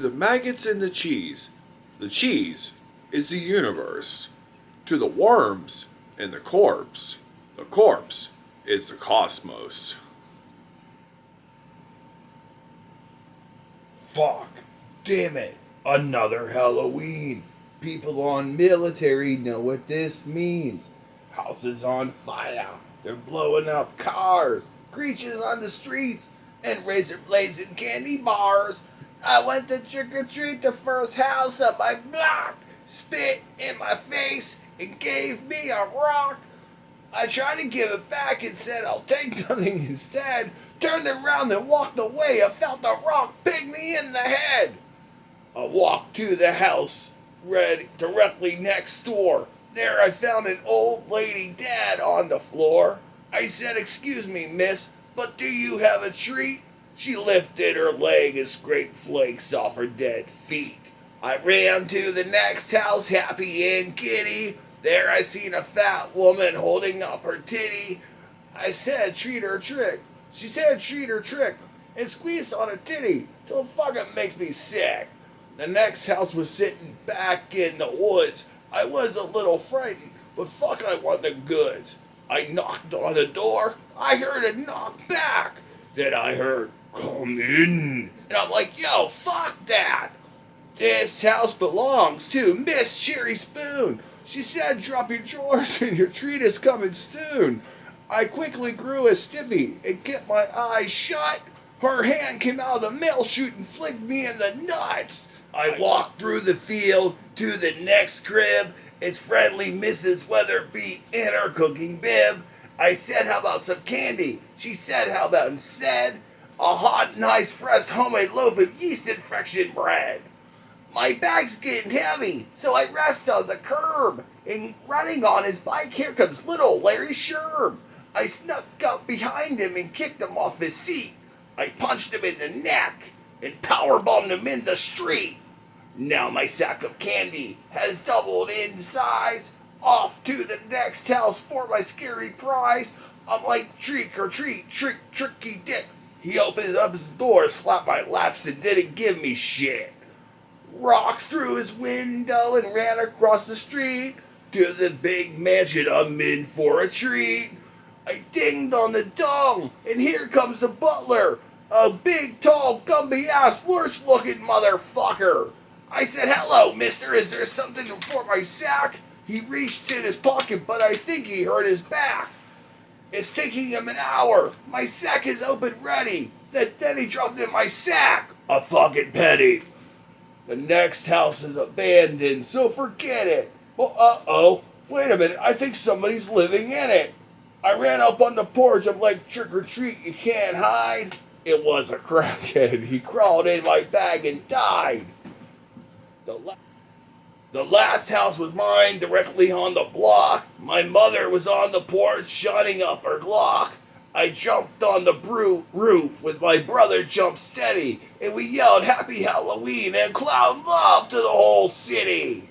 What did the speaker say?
the maggots in the cheese is the universe. To the worms in the corpse is the cosmos. Fuck. Damn it. Another Halloween. People on military know what this means. Houses on fire. They're blowing up cars. Creatures on the streets. And razor blades and candy bars. I went to trick-or-treat the first house on my block. Spit in my face and gave me a rock. I tried to give it back and said I'll take nothing instead. Turned around and walked away. I felt the rock ping me in the head. I walked to the house directly next door. There I found an old lady dead on the floor. I said, "Excuse me, miss, but do you have a treat?" She lifted her leg and scraped flakes off her dead feet. I ran to the next house, happy and giddy. There I seen a fat woman holding up her titty. I said, "Treat her trick." She said, "Treat her trick," and squeezed on her titty till it fucking makes me sick. The next house was sitting back in the woods. I was a little frightened, but fuck, I want the goods. I knocked on the door. I heard a knock back. Then I heard, "Come in." And I'm like, yo, fuck that. This house belongs to Miss Cherry Spoon. She said, "Drop your drawers and your treat is coming soon." I quickly grew a stiffy and kept my eyes shut. Her hand came out of the mail chute and flicked me in the nuts. I walked through the field to the next crib. It's friendly Mrs. Weatherby in her cooking bib. I said, "How about some candy?" She said, "How about instead a hot, nice, fresh homemade loaf of yeast infection bread?" My bag's getting heavy, so I rest on the curb. And running on his bike, here comes little Larry Sherb. I snuck up behind him and kicked him off his seat. I punched him in the neck and powerbombed him in the street. Now my sack of candy has doubled in size. Off to the next house for my scary prize. I'm like, "Trick or treat, tricky dick." He opens up his door, slapped my laps, and didn't give me shit. Rocks through his window and ran across the street to the big mansion I'm in for a treat. I dinged on the dong, and here comes the butler, a big, tall, Gumby-ass, lurch-looking motherfucker. I said, "Hello, mister, is there something for my sack?" He reached in his pocket, but I think he hurt his back. It's taking him an hour. My sack is open ready. Then he dropped in my sack a fucking penny. The next house is abandoned, so forget it. Well, uh-oh. Wait a minute, I think somebody's living in it. I ran up on the porch. I'm like, "Trick or treat, you can't hide." It was a crackhead. He crawled in my bag and died. The last house was mine, directly on the block. My mother was on the porch, shining up her Glock. I jumped on the roof with my brother jumped steady, and we yelled Happy Halloween and clown love to the whole city.